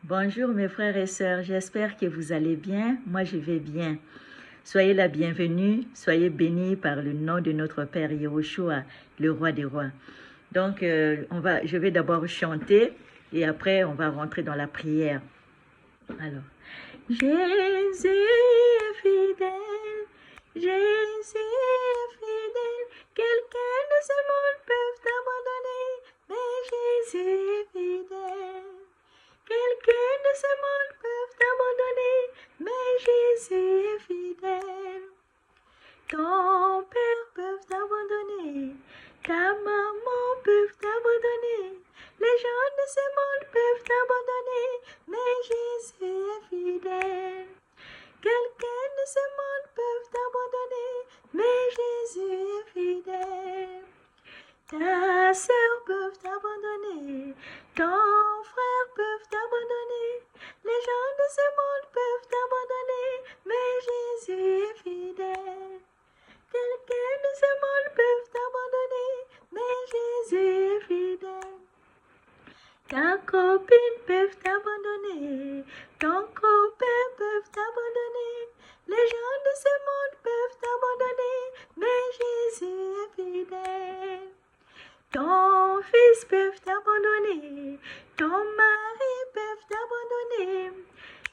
Bonjour mes frères et sœurs, j'espère que vous allez bien. Moi je vais bien. Soyez la bienvenue, soyez bénis par le nom de notre Père Yahushua, le roi des rois. Donc je vais d'abord chanter et après on va rentrer dans la prière. Alors, Jésus est fidèle, Jésus est fidèle, quelqu'un de ce monde peut t'abandonner, mais Jésus est fidèle. Quelqu'un de ce monde peut t'abandonner, mais Jésus est fidèle. Ton père peut t'abandonner, ta maman peut t'abandonner, les gens de ce monde peuvent t'abandonner, mais Jésus est fidèle. Quelqu'un de ce monde peut t'abandonner, mais Jésus est fidèle. Ta sœur peut t'abandonner, ton frère peut t'abandonner, les gens de ce monde peuvent t'abandonner, mais Jésus est fidèle. Quelqu'un de ce monde peut t'abandonner, mais Jésus est fidèle. Ta copine peut t'abandonner, ton copain peut t'abandonner, les gens de ce monde peuvent t'abandonner, mais Jésus est fidèle. Ton fils peut t'abandonner, ton mari peut t'abandonner,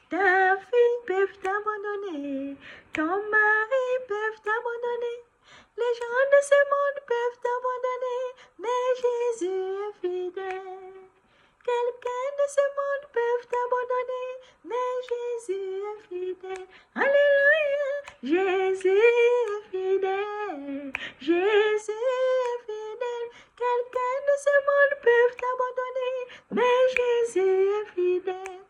ta fille peut t'abandonner, ton mari peut t'abandonner, les gens de ce monde peuvent t'abandonner, mais Jésus est fidèle. Quelqu'un de ce monde peut t'abandonner, mais Jésus est fidèle. Alléluia, Jésus est fidèle, Jésus est fidèle. Quelqu'un de ce monde peut t'abandonner, mais Jésus est fidèle.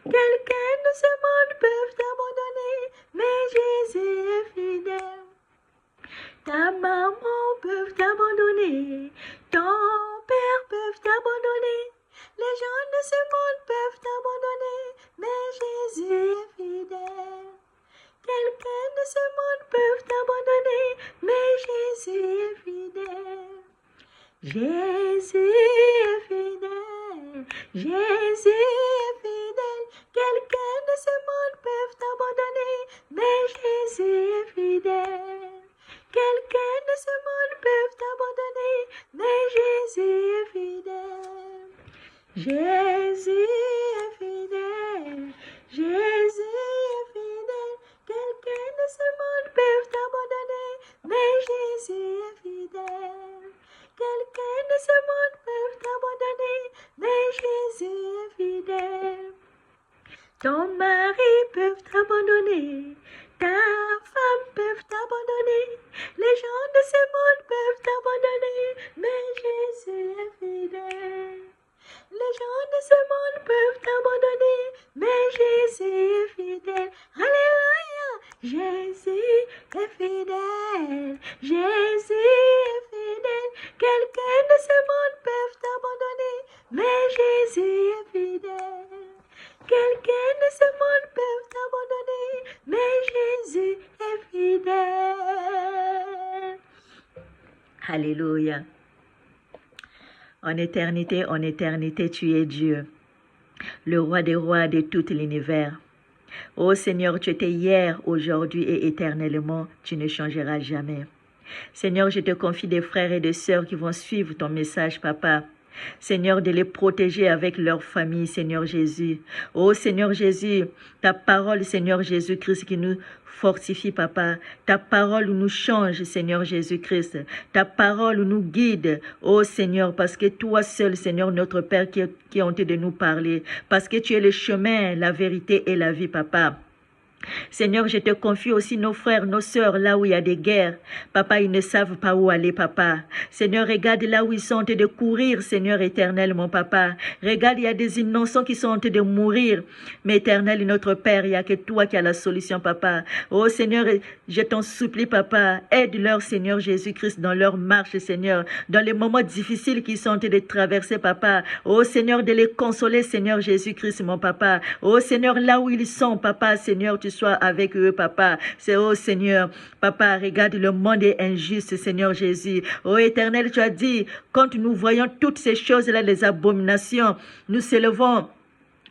Quelqu'un de ce monde peut t'abandonner, mais Jésus est fidèle. Ta maman peut t'abandonner, ton père peut t'abandonner, les gens de ce monde peuvent t'abandonner, mais Jésus est fidèle. Quelqu'un de ce monde peut t'abandonner, mais Jésus est fidèle. Jésus est fidèle, Jésus est fidèle. Quelqu'un de ce monde peut t'abandonner, mais Jésus est fidèle. Quelqu'un de ce monde peut t'abandonner, mais Jésus est fidèle. Jésus est fidèle, Jésus est fidèle. Quelqu'un de ce monde peut t'abandonner, mais Jésus est fidèle. Quelqu'un de ce monde peut t'abandonner, mais Jésus est fidèle. Ton mari peut t'abandonner, ta femme peut t'abandonner, les gens de ce monde peuvent t'abandonner, mais Jésus est fidèle. Les gens de ce monde peuvent t'abandonner, mais Jésus est fidèle. Alléluia, Jésus est fidèle, Jésus est fidèle. Quelqu'un de ce monde peut t'abandonner, mais Jésus est fidèle. Quelqu'un de ce monde peut t'abandonner, mais Jésus est fidèle. Alléluia. En éternité, tu es Dieu, le roi des rois de tout l'univers. Ô Seigneur, tu étais hier, aujourd'hui et éternellement, tu ne changeras jamais. Seigneur, je te confie des frères et des sœurs qui vont suivre ton message, Papa. Seigneur, de les protéger avec leur famille, Seigneur Jésus. Oh Seigneur Jésus, ta parole, Seigneur Jésus-Christ, qui nous fortifie, Papa. Ta parole nous change, Seigneur Jésus-Christ. Ta parole nous guide, oh Seigneur, parce que toi seul, Seigneur, notre Père, qui est honte de nous parler, parce que tu es le chemin, la vérité et la vie, Papa. Seigneur, je te confie aussi nos frères, nos sœurs, là où il y a des guerres. Papa, ils ne savent pas où aller, Papa. Seigneur, regarde là où ils sont en train de courir, Seigneur éternel, mon Papa. Regarde, il y a des innocents qui sont en train de mourir. Mais éternel, notre Père, il n'y a que toi qui as la solution, Papa. Oh Seigneur, je t'en supplie, Papa. Aide-leur, Seigneur Jésus-Christ, dans leur marche, Seigneur. Dans les moments difficiles qu'ils sont en train de traverser, Papa. Oh Seigneur, de les consoler, Seigneur Jésus-Christ, mon Papa. Oh Seigneur, là où ils sont, Papa, Seigneur, tu sois avec eux, Papa. C'est, oh Seigneur, Papa, regarde, le monde est injuste, Seigneur Jésus. Oh Éternel, tu as dit, quand nous voyons toutes ces choses-là, les abominations, nous s'élevons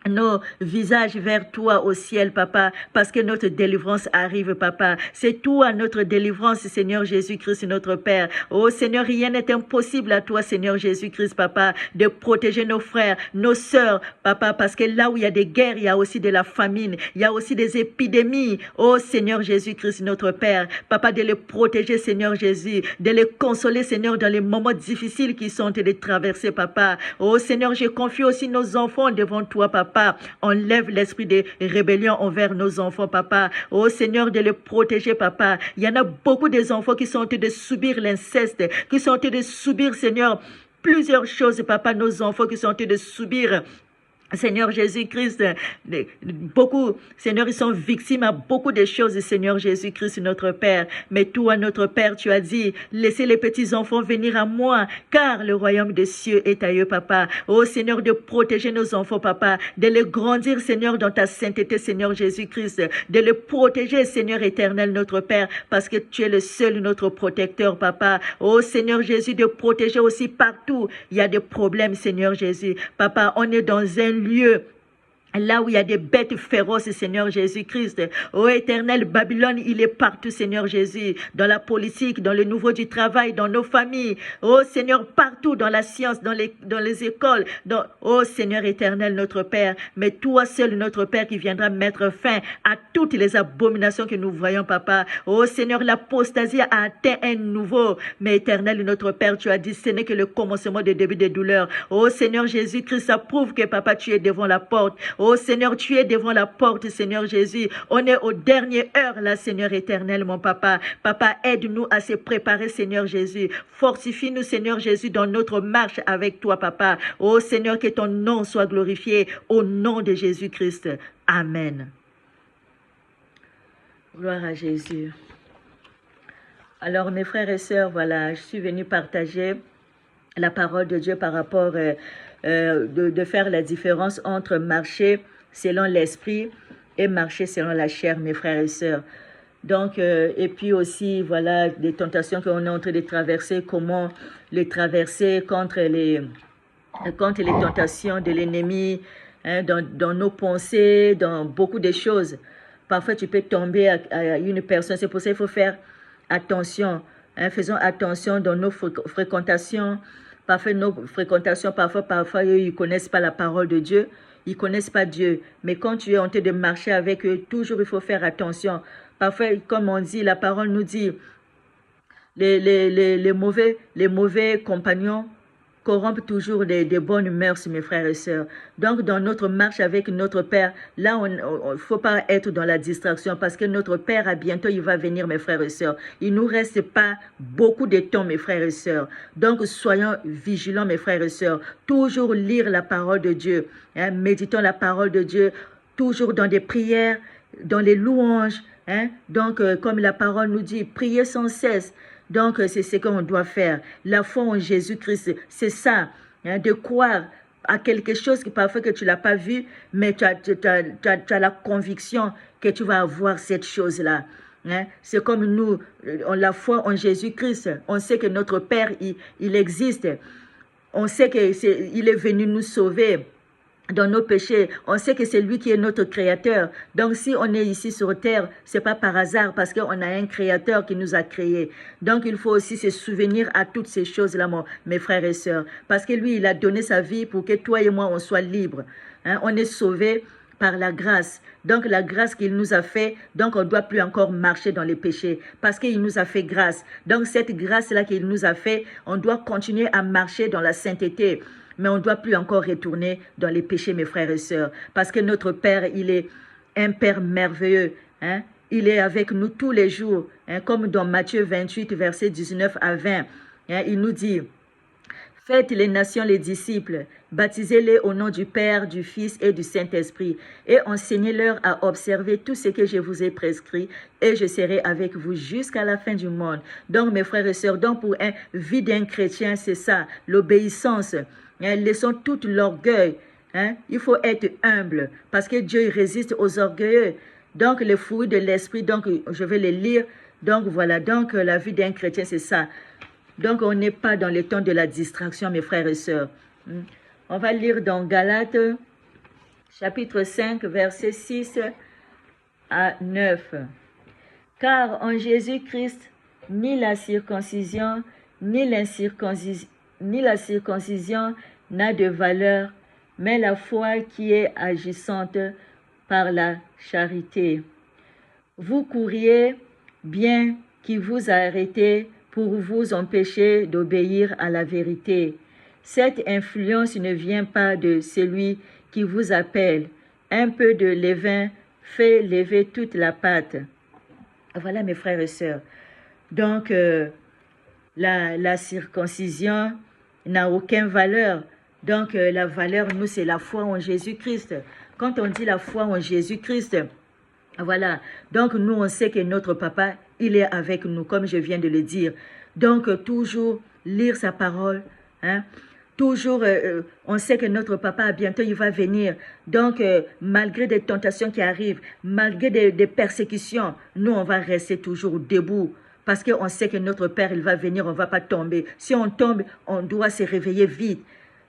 nos visages vers toi au ciel, papa, parce que notre délivrance arrive, papa. C'est toi notre délivrance, Seigneur Jésus-Christ, notre Père. Oh Seigneur, rien n'est impossible à toi, Seigneur Jésus-Christ, papa, de protéger nos frères, nos sœurs, papa, parce que là où il y a des guerres, il y a aussi de la famine, il y a aussi des épidémies. Oh Seigneur Jésus-Christ, notre Père, papa, de les protéger, Seigneur Jésus, de les consoler, Seigneur, dans les moments difficiles qui sont de traverser, papa. Oh Seigneur, je confie aussi nos enfants devant toi, papa. Papa, enlève l'esprit de rébellion envers nos enfants, papa. Oh Seigneur, de les protéger, papa. Il y en a beaucoup des enfants qui sont en train de subir l'inceste, qui sont en train de subir, Seigneur, plusieurs choses, papa. Nos enfants qui sont en train de subir, Seigneur Jésus-Christ, beaucoup, Seigneur, ils sont victimes à beaucoup de choses, Seigneur Jésus-Christ, notre Père. Mais toi, notre Père, tu as dit, laissez les petits enfants venir à moi, car le royaume des cieux est à eux, papa. Oh Seigneur, de protéger nos enfants, papa, de les grandir, Seigneur, dans ta sainteté, Seigneur Jésus-Christ, de les protéger, Seigneur éternel, notre Père, parce que tu es le seul, notre protecteur, papa. Oh Seigneur Jésus, de protéger aussi partout. Il y a des problèmes, Seigneur Jésus. Papa, on est dans un lieu là où il y a des bêtes féroces, Seigneur Jésus-Christ. Oh éternel, Babylone, il est partout, Seigneur Jésus. Dans la politique, dans le nouveau du travail, dans nos familles. Oh Seigneur, partout, dans la science, dans les écoles. Oh Seigneur éternel, notre Père. Mais toi seul, notre Père, qui viendra mettre fin à toutes les abominations que nous voyons, papa. Oh Seigneur, l'apostasie a atteint un nouveau. Mais éternel, notre Père, tu as dit, ce n'est que le commencement du début des douleurs. Oh Seigneur Jésus-Christ, ça prouve que, papa, tu es devant la porte. Oh Seigneur, tu es devant la porte, Seigneur Jésus. On est aux dernières heures, là, Seigneur éternel, mon papa. Papa, aide-nous à se préparer, Seigneur Jésus. Fortifie-nous, Seigneur Jésus, dans notre marche avec toi, papa. Oh Seigneur, que ton nom soit glorifié au nom de Jésus-Christ. Amen. Gloire à Jésus. Alors, mes frères et sœurs, voilà, je suis venue partager la parole de Dieu par rapport de faire la différence entre marcher selon l'esprit et marcher selon la chair, mes frères et sœurs. Donc, et puis aussi, voilà, des tentations qu'on est en train de traverser, comment les traverser contre les tentations de l'ennemi, hein, dans nos pensées, dans beaucoup de choses. Parfois, tu peux tomber à une personne. C'est pour ça qu'il faut faire attention. Hein, faisons attention dans nos fréquentations. Parfois, ils ne connaissent pas la parole de Dieu. Ils ne connaissent pas Dieu. Mais quand tu es en train de marcher avec eux, toujours il faut faire attention. Parfois, comme on dit, la parole nous dit, les mauvais compagnons corrompent toujours des bonnes mœurs, mes frères et sœurs. Donc, dans notre marche avec notre Père, là, il ne faut pas être dans la distraction parce que notre Père, à bientôt, il va venir, mes frères et sœurs. Il ne nous reste pas beaucoup de temps, mes frères et sœurs. Donc, soyons vigilants, mes frères et sœurs. Toujours lire la parole de Dieu. Hein, méditons la parole de Dieu, toujours dans des prières, dans les louanges. Hein. Donc, comme la parole nous dit, priez sans cesse. Donc, c'est ce qu'on doit faire. La foi en Jésus-Christ, c'est ça, hein, de croire à quelque chose que parfois que tu ne l'as pas vu, mais tu as la conviction que tu vas avoir cette chose-là. Hein. C'est comme nous, on la foi en Jésus-Christ. On sait que notre Père, il existe. On sait qu'il est venu nous sauver dans nos péchés. On sait que c'est lui qui est notre créateur. Donc, si on est ici sur terre, ce n'est pas par hasard parce qu'on a un créateur qui nous a créés. Donc, il faut aussi se souvenir à toutes ces choses-là, mes frères et sœurs. Parce que lui, il a donné sa vie pour que toi et moi, on soit libres. Hein? On est sauvés par la grâce. Donc, la grâce qu'il nous a fait, donc on ne doit plus encore marcher dans les péchés parce qu'il nous a fait grâce. Donc, cette grâce-là qu'il nous a fait, on doit continuer à marcher dans la sainteté. Mais on ne doit plus encore retourner dans les péchés, mes frères et sœurs. Parce que notre Père, il est un Père merveilleux. Hein? Il est avec nous tous les jours. Hein? Comme dans Matthieu 28, versets 19 à 20. Hein? Il nous dit, « Faites les nations les disciples, baptisez-les au nom du Père, du Fils et du Saint-Esprit, et enseignez-leur à observer tout ce que je vous ai prescrit, et je serai avec vous jusqu'à la fin du monde. » Donc, mes frères et sœurs, donc pour un vie d'un chrétien, c'est ça, l'obéissance. Hein, laissons tout l'orgueil. Hein? Il faut être humble parce que Dieu résiste aux orgueilleux. Donc, les fruits de l'esprit, donc je vais les lire. Donc, voilà. Donc, la vie d'un chrétien, c'est ça. Donc, on n'est pas dans le temps de la distraction, mes frères et sœurs. On va lire dans Galates, chapitre 5, versets 6 à 9. Car en Jésus-Christ, ni la circoncision, ni la circoncision n'a de valeur, mais la foi qui est agissante par la charité. Vous courriez bien qui vous a arrêté pour vous empêcher d'obéir à la vérité. Cette influence ne vient pas de celui qui vous appelle. Un peu de levain fait lever toute la pâte. Voilà mes frères et sœurs. Donc, la circoncision n'a aucune valeur. Donc, la valeur, nous, c'est la foi en Jésus-Christ. Quand on dit la foi en Jésus-Christ, voilà. Donc, nous, on sait que notre papa, il est avec nous, comme je viens de le dire. Donc, toujours lire sa parole. Hein? Toujours, on sait que notre papa, bientôt, il va venir. Donc, malgré des tentations qui arrivent, malgré des persécutions, nous, on va rester toujours debout. Parce qu'on sait que notre Père, il va venir, on ne va pas tomber. Si on tombe, on doit se réveiller vite.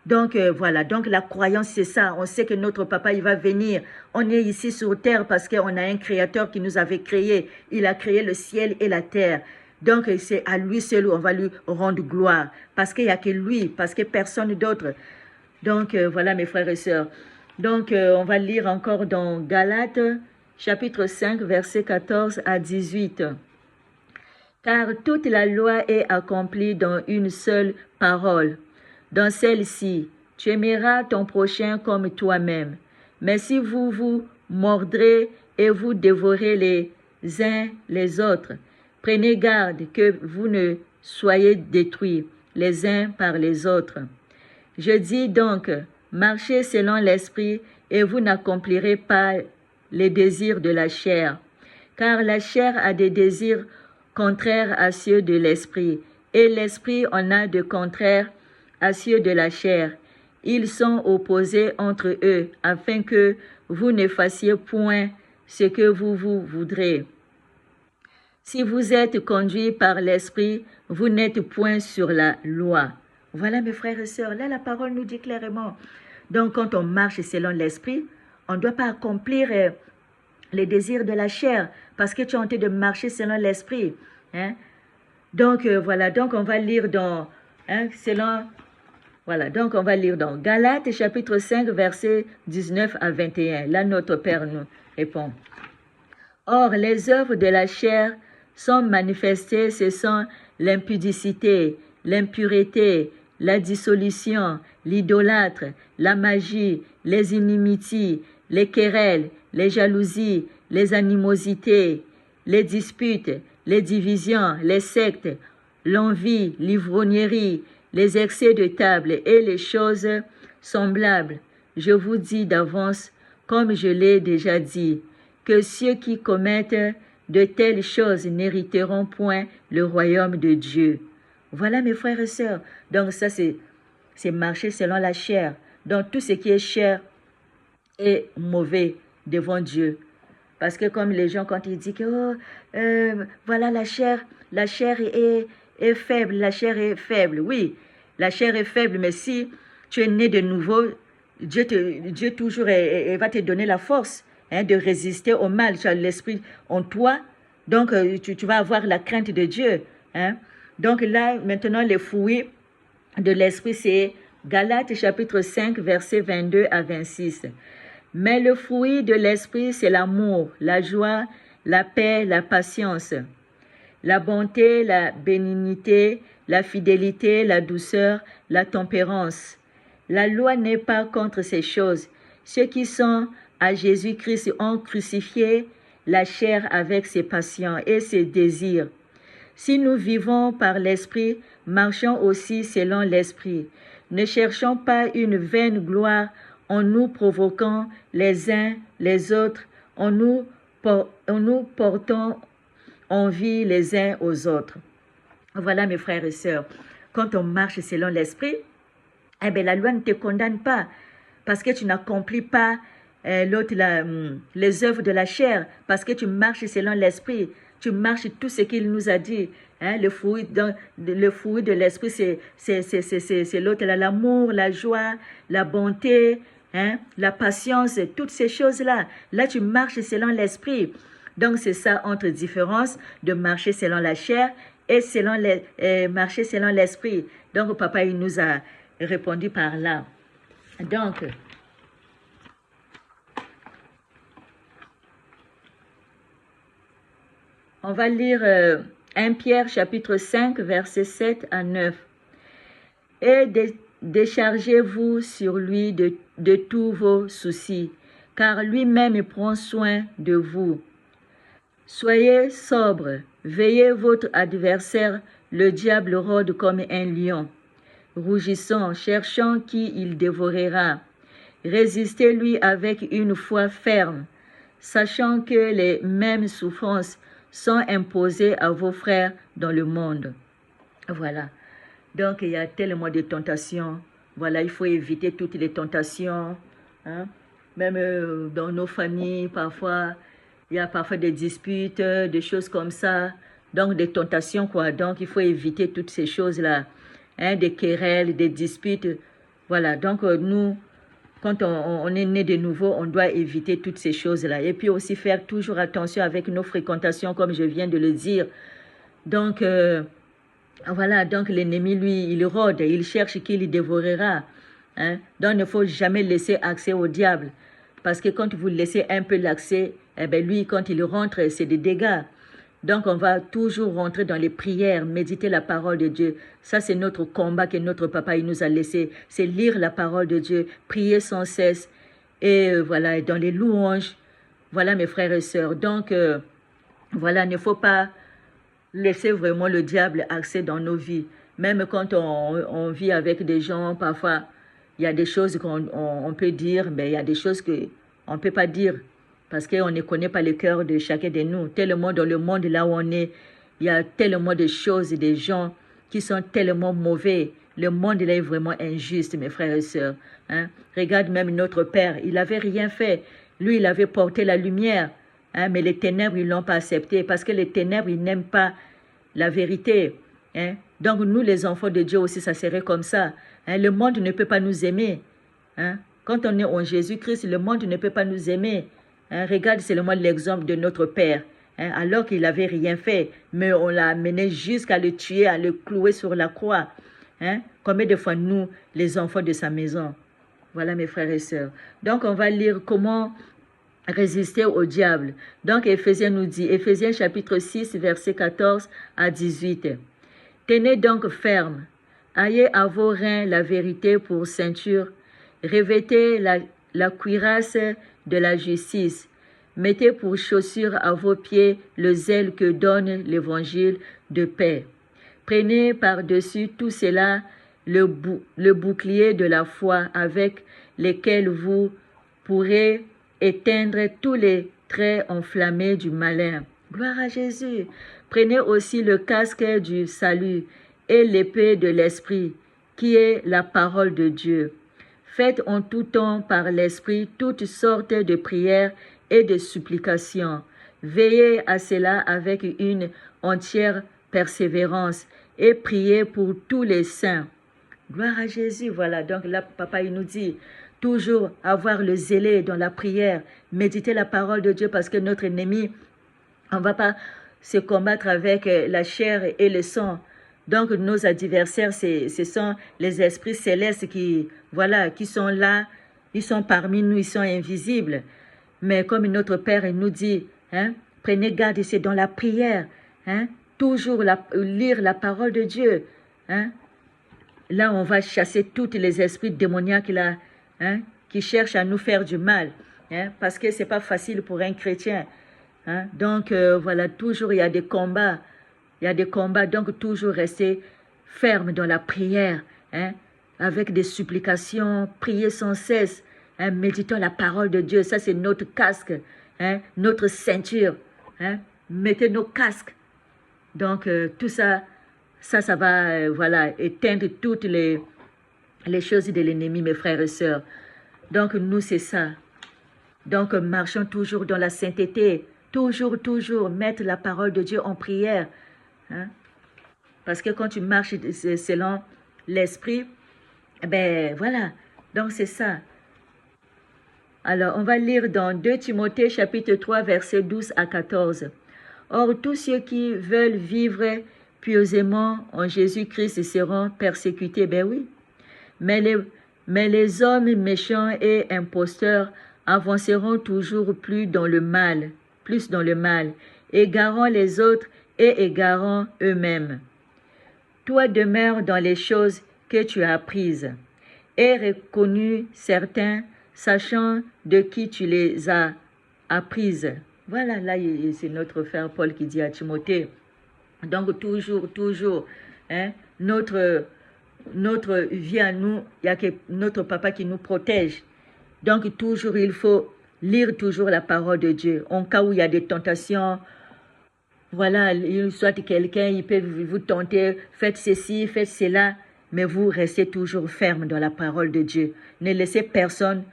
Donc, voilà. Donc, la croyance, c'est ça. On sait que notre papa, il va venir. On est ici sur terre parce qu'on a un créateur qui nous avait créé. Il a créé le ciel et la terre. Donc, c'est à lui seul où on va lui rendre gloire. Parce qu'il n'y a que lui, parce que personne d'autre. Donc, voilà mes frères et sœurs. Donc, on va lire encore dans Galates, chapitre 5, versets 14 à 18. Car toute la loi est accomplie dans une seule parole. Dans celle-ci, tu aimeras ton prochain comme toi-même. Mais si vous vous mordrez et vous dévorez les uns les autres, prenez garde que vous ne soyez détruits les uns par les autres. Je dis donc, marchez selon l'esprit et vous n'accomplirez pas les désirs de la chair. Car la chair a des désirs contraires à ceux de l'esprit, et l'esprit en a de contraires à ceux de la chair. Ils sont opposés entre eux, afin que vous ne fassiez point ce que vous voudrez. Si vous êtes conduits par l'esprit, vous n'êtes point sur la loi. Voilà mes frères et sœurs, là la parole nous dit clairement. Donc quand on marche selon l'esprit, on ne doit pas accomplir les désirs de la chair, parce que tu es en train de marcher selon l'esprit. Hein? Donc voilà, donc on va lire dans, donc on va lire dans Galates chapitre 5, versets 19 à 21. Là notre Père nous répond. Or les œuvres de la chair sont manifestées, ce sont l'impudicité, l'impureté, la dissolution, l'idolâtre, la magie, les inimitiés, les querelles, les jalousies, les animosités, les disputes, les divisions, les sectes, l'envie, l'ivrognerie, les excès de table et les choses semblables. Je vous dis d'avance, comme je l'ai déjà dit, que ceux qui commettent de telles choses n'hériteront point le royaume de Dieu. Voilà mes frères et sœurs. Donc ça c'est marcher selon la chair. Donc tout ce qui est chair est mauvais devant Dieu. Parce que comme les gens quand ils disent que voilà la chair est faible, la chair est faible. Oui, la chair est faible, mais si tu es né de nouveau, Dieu toujours va te donner la force de résister au mal. Tu as l'esprit en toi, donc tu vas avoir la crainte de Dieu. Hein? Donc là, maintenant, les fruits de l'esprit, c'est Galates chapitre 5, versets 22 à 26. Mais le fruit de l'esprit, c'est l'amour, la joie, la paix, la patience, la bonté, la bénignité, la fidélité, la douceur, la tempérance. La loi n'est pas contre ces choses. Ceux qui sont à Jésus-Christ ont crucifié la chair avec ses passions et ses désirs. Si nous vivons par l'esprit, marchons aussi selon l'esprit. Ne cherchons pas une vaine gloire en nous provoquant les uns les autres, en nous portant envie les uns aux autres. Voilà mes frères et sœurs, quand on marche selon l'esprit, la loi ne te condamne pas parce que tu n'accomplis pas les œuvres de la chair, parce que tu marches selon l'esprit, tu marches tout ce qu'il nous a dit. Hein, le fruit de l'esprit, c'est l'autre, l'amour, la joie, la bonté, hein, la patience, toutes ces choses-là. Là, tu marches selon l'esprit. Donc, c'est ça entre différence de marcher selon la chair et marcher selon l'esprit. Donc, papa, il nous a répondu par là. Donc, on va lire 1 Pierre chapitre 5, versets 7 à 9. Et déchargez-vous sur lui de tous vos soucis, car lui-même prend soin de vous. Soyez sobre, veillez votre adversaire, le diable rôde comme un lion, rougissant, cherchant qui il dévorera. Résistez-lui avec une foi ferme, sachant que les mêmes souffrances sont imposées à vos frères dans le monde. Voilà. Donc, il y a tellement de tentations. Voilà, il faut éviter toutes les tentations. Hein. Même dans nos familles, parfois, il y a parfois des disputes, des choses comme ça. Donc, des tentations, quoi. Donc, il faut éviter toutes ces choses-là. Hein, des querelles, des disputes. Voilà. Donc, nous, quand on est né de nouveau, on doit éviter toutes ces choses-là. Et puis aussi faire toujours attention avec nos fréquentations, comme je viens de le dire. Donc, voilà, donc l'ennemi, lui, il rôde, il cherche qui le dévorera. Hein? Donc, il ne faut jamais laisser accès au diable. Parce que quand vous laissez un peu l'accès, eh bien, lui, quand il rentre, c'est des dégâts. Donc, on va toujours rentrer dans les prières, méditer la parole de Dieu. Ça, c'est notre combat que notre papa il nous a laissé. C'est lire la parole de Dieu, prier sans cesse. Et voilà, dans les louanges. Voilà, mes frères et sœurs. Donc, voilà, il ne faut pas laisser vraiment le diable accès dans nos vies. Même quand on vit avec des gens, parfois, il y a des choses qu'on peut dire, mais il y a des choses qu'on ne peut pas dire. Parce qu'on ne connaît pas le cœur de chacun de nous. Tellement dans le monde là où on est, il y a tellement de choses et des gens qui sont tellement mauvais. Le monde là est vraiment injuste, mes frères et sœurs. Hein? Regarde même notre Père, il n'avait rien fait. Lui, il avait porté la lumière. Hein? Mais les ténèbres, ils ne l'ont pas accepté. Parce que les ténèbres, ils n'aiment pas la vérité. Hein? Donc nous, les enfants de Dieu aussi, ça serait comme ça. Hein? Le monde ne peut pas nous aimer. Hein? Quand on est en Jésus-Christ, le monde ne peut pas nous aimer. Hein, regarde seulement l'exemple de notre Père, hein, alors qu'il n'avait rien fait, mais on l'a amené jusqu'à le tuer, à le clouer sur la croix. Hein. Combien de fois nous, les enfants de sa maison? Voilà mes frères et sœurs. Donc on va lire comment résister au diable. Donc Éphésiens nous dit, Éphésiens chapitre 6, verset 14 à 18. Tenez donc ferme, ayez à vos reins la vérité pour ceinture, revêtez la cuirasse de la justice. Mettez pour chaussure à vos pieds le zèle que donne l'évangile de paix. Prenez par-dessus tout cela le bouclier de la foi avec lequel vous pourrez éteindre tous les traits enflammés du malin. Gloire à Jésus. Prenez aussi le casque du salut et l'épée de l'esprit, qui est la parole de Dieu. Faites en tout temps par l'Esprit toutes sortes de prières et de supplications. Veillez à cela avec une entière persévérance et priez pour tous les saints. Gloire à Jésus, voilà. Donc là, papa, il nous dit, toujours avoir le zèle dans la prière, méditer la parole de Dieu parce que notre ennemi, on ne va pas se combattre avec la chair et le sang. Donc, nos adversaires, ce sont les esprits célestes qui, voilà, qui sont là, ils sont parmi nous, ils sont invisibles. Mais comme notre Père il nous dit, hein, prenez garde, c'est dans la prière, hein, toujours lire la parole de Dieu. Hein. Là, on va chasser tous les esprits démoniaques là, hein, qui cherchent à nous faire du mal, hein, parce que ce n'est pas facile pour un chrétien. Hein. Donc, voilà, toujours il y a des combats. Il y a des combats, donc toujours rester ferme dans la prière, hein, avec des supplications, prier sans cesse, hein, méditons la parole de Dieu. Ça, c'est notre casque, hein, notre ceinture. Hein, mettez nos casques. Donc, tout ça, ça va voilà, éteindre toutes les choses de l'ennemi, mes frères et sœurs. Donc, nous, c'est ça. Donc, marchons toujours dans la sainteté. Toujours, toujours mettre la parole de Dieu en prière. Hein? Parce que quand tu marches selon l'esprit, ben voilà, donc c'est ça. Alors, on va lire dans 2 Timothée chapitre 3, versets 12 à 14. Or, tous ceux qui veulent vivre pieusement en Jésus-Christ seront persécutés. Ben oui. Mais les hommes méchants et imposteurs avanceront toujours plus dans le mal, égarant les autres et égarant eux-mêmes. Toi demeure dans les choses que tu as apprises et reconnu certains, sachant de qui tu les as apprises. Voilà, là, c'est notre frère Paul qui dit à Timothée. Donc, toujours, hein, notre vie à nous, il y a notre papa qui nous protège. Donc, toujours, il faut lire toujours la parole de Dieu. En cas où il y a des tentations, voilà, soit quelqu'un, il peut vous tenter, faites ceci, faites cela, mais vous restez toujours ferme dans la parole de Dieu. Ne laissez personne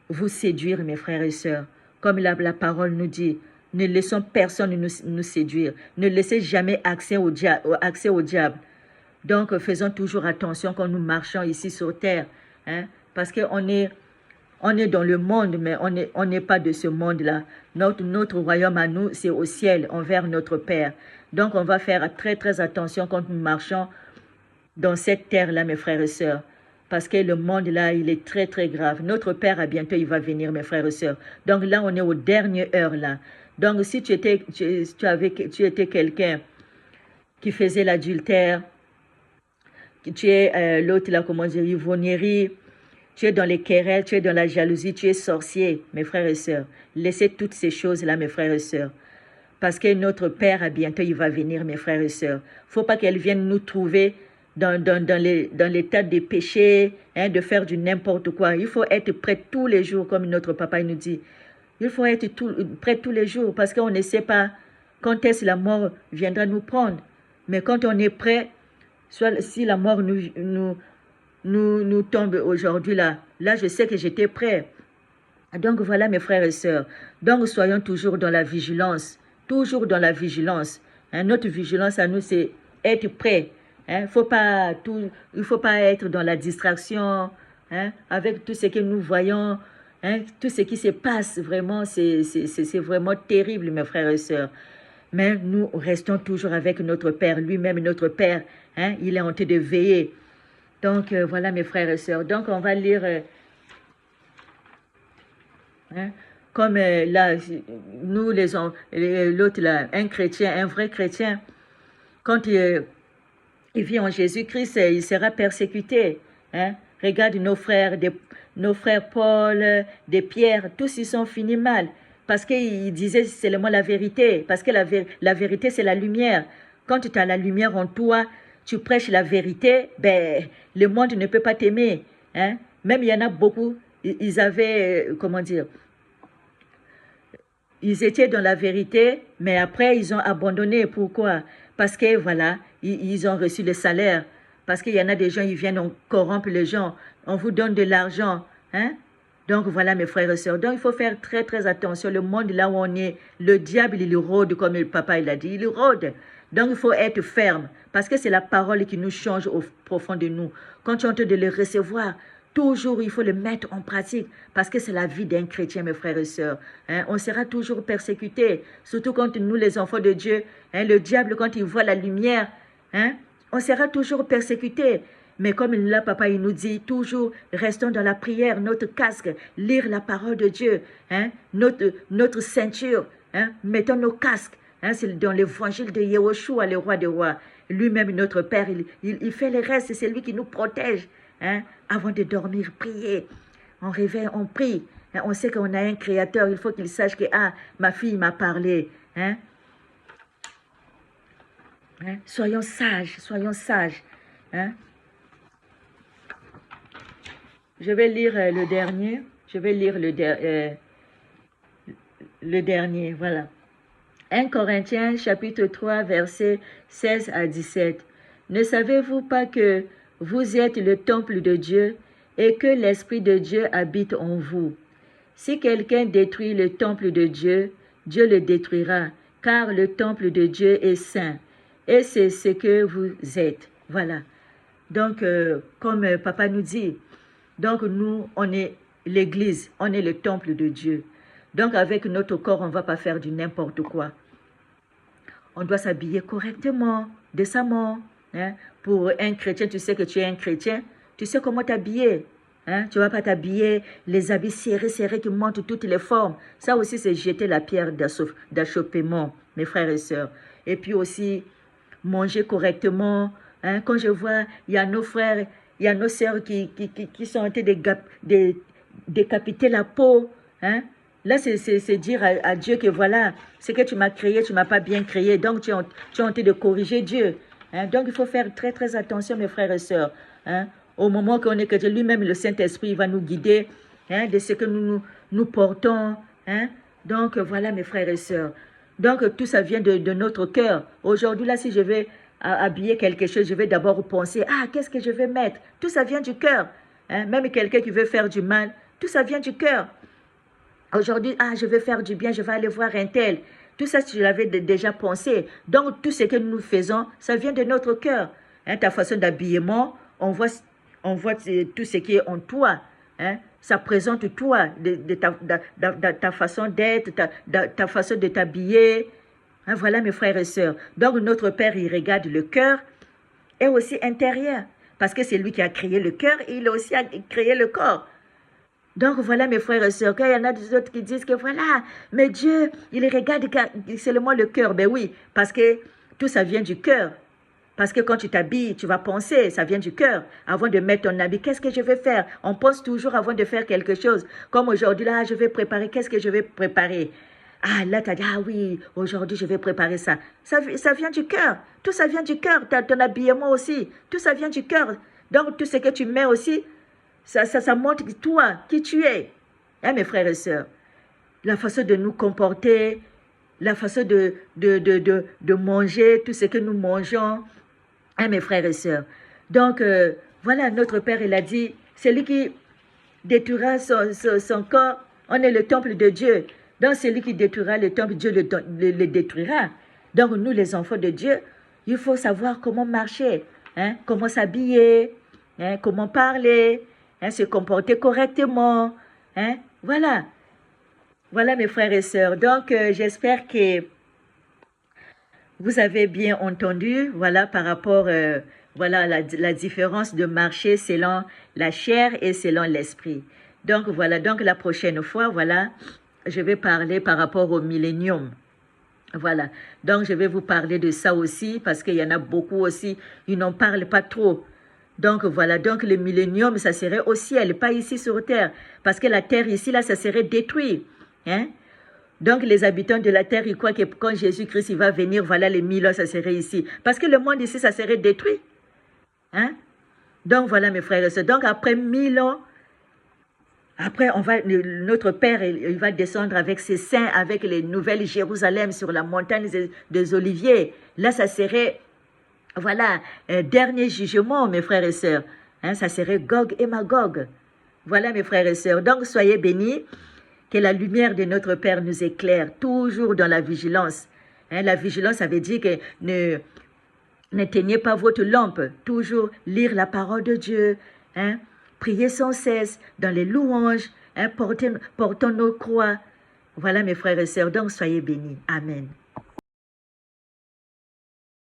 vous séduire, mes frères et sœurs. Comme la parole nous dit, ne laissons personne nous séduire. Ne laissez jamais accès au diable. Donc, faisons toujours attention quand nous marchons ici sur terre. Hein, parce qu'on est dans le monde, mais on n'est pas de ce monde-là. Notre royaume à nous, c'est au ciel, envers notre Père. Donc, on va faire très, très attention quand nous marchons dans cette terre-là, mes frères et sœurs. Parce que le monde-là, il est très, très grave. Notre Père, à bientôt, il va venir, mes frères et sœurs. Donc là, on est aux dernières heures, là. Donc, si tu étais quelqu'un qui faisait l'adultère, tu es l'autre, là, comment dire, ivrognerie, tu es dans les querelles, tu es dans la jalousie, tu es sorcier, mes frères et sœurs. Laissez toutes ces choses-là, mes frères et sœurs. Parce que notre Père, à bientôt, il va venir, mes frères et sœurs. Il ne faut pas qu'elle vienne nous trouver dans l'état des péchés, hein, de faire du n'importe quoi. Il faut être prêt tous les jours, comme notre papa nous dit. Il faut être prêt tous les jours, parce qu'on ne sait pas quand est-ce que la mort viendra nous prendre. Mais quand on est prêt, soit si la mort nous tombe aujourd'hui, là, je sais que j'étais prêt. Donc voilà, mes frères et sœurs. Donc soyons toujours dans la vigilance. Toujours dans la vigilance. Hein, notre vigilance à nous, c'est être prêt. Hein, il ne faut pas être dans la distraction, hein, avec tout ce que nous voyons, hein, tout ce qui se passe. Vraiment, c'est vraiment terrible, mes frères et sœurs. Mais nous restons toujours avec notre Père. Lui-même, notre Père, hein, il est en train de veiller. Donc, voilà, mes frères et sœurs. Donc, on va lire... hein, comme là, nous, l'autre là, un chrétien, un vrai chrétien, quand il vient en Jésus-Christ, il sera persécuté. Hein. Regarde nos frères Paul, des Pierre, tous ils sont finis mal. Parce qu'ils disaient seulement la vérité. Parce que la vérité, c'est la lumière. Quand tu as la lumière en toi, tu prêches la vérité, ben, le monde ne peut pas t'aimer. Hein. Même il y en a beaucoup, ils avaient, comment dire, ils étaient dans la vérité, mais après, ils ont abandonné. Pourquoi? Parce que, voilà, ils ont reçu le salaire. Parce qu'il y en a des gens, ils viennent, on corrompt les gens. On vous donne de l'argent. Hein? Donc, voilà, mes frères et sœurs. Donc, il faut faire très, très attention. Le monde, là où on est, le diable, il rôde, comme le papa, il a dit. Il rôde. Donc, il faut être ferme. Parce que c'est la parole qui nous change au profond de nous. Quand tu es en train de le recevoir, toujours, il faut le mettre en pratique parce que c'est la vie d'un chrétien, mes frères et sœurs. Hein, on sera toujours persécutés, surtout quand nous, les enfants de Dieu, hein, le diable, quand il voit la lumière, hein, on sera toujours persécutés. Mais comme là, papa, il nous dit, toujours, restons dans la prière, notre casque, lire la parole de Dieu, hein, notre ceinture, hein, mettons nos casques. Hein, c'est dans l'évangile de Yahushua, le roi des rois. Lui-même, notre Père, il fait le reste, c'est lui qui nous protège. Hein, avant de dormir, prier. On réveille, on prie. Hein, on sait qu'on a un créateur. Il faut qu'il sache que, ma fille m'a parlé. Hein. Hein, soyons sages, soyons sages. Hein. Je vais lire le dernier. Je vais lire le dernier, voilà. 1 Corinthiens, chapitre 3, versets 16 à 17. Ne savez-vous pas que vous êtes le temple de Dieu et que l'Esprit de Dieu habite en vous. Si quelqu'un détruit le temple de Dieu, Dieu le détruira, car le temple de Dieu est saint. Et c'est ce que vous êtes. Voilà. Donc, comme papa nous dit, donc nous, on est l'église, on est le temple de Dieu. Donc avec notre corps, on ne va pas faire du n'importe quoi. On doit s'habiller correctement, décemment. Hein. Pour un chrétien, tu sais que tu es un chrétien, tu sais comment t'habiller. Hein? Tu ne vas pas t'habiller, les habits serrés qui montrent toutes les formes. Ça aussi, c'est jeter la pierre d'achoppement, mes frères et sœurs. Et puis aussi, manger correctement. Hein? Quand je vois, il y a nos frères, il y a nos sœurs qui sont en train de décapiter la peau. Hein? Là, c'est dire à Dieu que voilà, ce que tu m'as créé, tu ne m'as pas bien créé. Donc, tu es en train de corriger Dieu. Hein? Donc, il faut faire très, très attention, mes frères et sœurs. Hein? Au moment qu'on est chrétien, lui-même, le Saint-Esprit va nous guider, hein, de ce que nous portons. Hein. Donc, voilà, mes frères et sœurs. Donc, tout ça vient de notre cœur. Aujourd'hui, là, si je vais habiller quelque chose, je vais d'abord penser, ah, qu'est-ce que je vais mettre? Tout ça vient du cœur. Hein. Même quelqu'un qui veut faire du mal, tout ça vient du cœur. Aujourd'hui, ah, je vais faire du bien, je vais aller voir un tel. Tout ça, tu l'avais déjà pensé. Donc, tout ce que nous faisons, ça vient de notre cœur. Hein, ta façon d'habillement, on voit tout ce qui est en toi. Hein? Ça présente toi, ta façon d'être, ta façon de t'habiller. Hein? Voilà, mes frères et sœurs. Donc, notre Père, il regarde le cœur et aussi intérieur. Parce que c'est lui qui a créé le cœur et il a aussi créé le corps. Donc, voilà, mes frères et sœurs. Quand il y en a des autres qui disent que voilà, mais Dieu, il regarde seulement le cœur. Ben oui, parce que tout ça vient du cœur. Parce que quand tu t'habilles, tu vas penser, ça vient du cœur. Avant de mettre ton habit, qu'est-ce que je vais faire? On pense toujours avant de faire quelque chose. Comme aujourd'hui, là, je vais préparer, qu'est-ce que je vais préparer? Ah, là, tu as dit, ah oui, aujourd'hui, je vais préparer ça. Ça vient du cœur. Tout ça vient du cœur. Ton habillement aussi. Tout ça vient du cœur. Donc, tout ce que tu mets aussi, ça montre toi, qui tu es. Hein, mes frères et sœurs? La façon de nous comporter, la façon de manger, tout ce que nous mangeons. Hein, mes frères et sœurs. Donc, voilà, notre Père, il a dit, celui qui détruira son corps, on est le temple de Dieu. Donc, celui qui détruira le temple, Dieu le détruira. Donc, nous, les enfants de Dieu, il faut savoir comment marcher, hein, comment s'habiller, hein, comment parler, hein, se comporter correctement. Hein, voilà. Voilà, mes frères et sœurs. Donc, j'espère que vous avez bien entendu, voilà, par rapport, voilà, la différence de marcher selon la chair et selon l'esprit. Donc, voilà, donc la prochaine fois, voilà, je vais parler par rapport au millénium. Voilà, donc je vais vous parler de ça aussi, parce qu'il y en a beaucoup aussi, ils n'en parlent pas trop. Donc, voilà, donc le millénium, ça serait au ciel, pas ici sur terre, parce que la terre ici, là, ça serait détruit, hein. Donc, les habitants de la terre, ils croient que quand Jésus-Christ il va venir, voilà, les 1000 ans, ça serait ici. Parce que le monde ici, ça serait détruit. Hein? Donc, voilà, mes frères et sœurs. Donc, après 1000 ans, après, notre Père, il va descendre avec ses saints, avec les nouvelles Jérusalem sur la montagne des Oliviers. Là, ça serait, voilà, dernier jugement, mes frères et sœurs. Hein? Ça serait Gog et Magog. Voilà, mes frères et sœurs. Donc, soyez bénis. Que la lumière de notre Père nous éclaire, toujours dans la vigilance. Hein, la vigilance, ça veut dire que n'éteignez pas votre lampe, toujours lire la parole de Dieu, hein, prier sans cesse, dans les louanges, hein, portons nos croix. Voilà mes frères et sœurs, donc soyez bénis. Amen.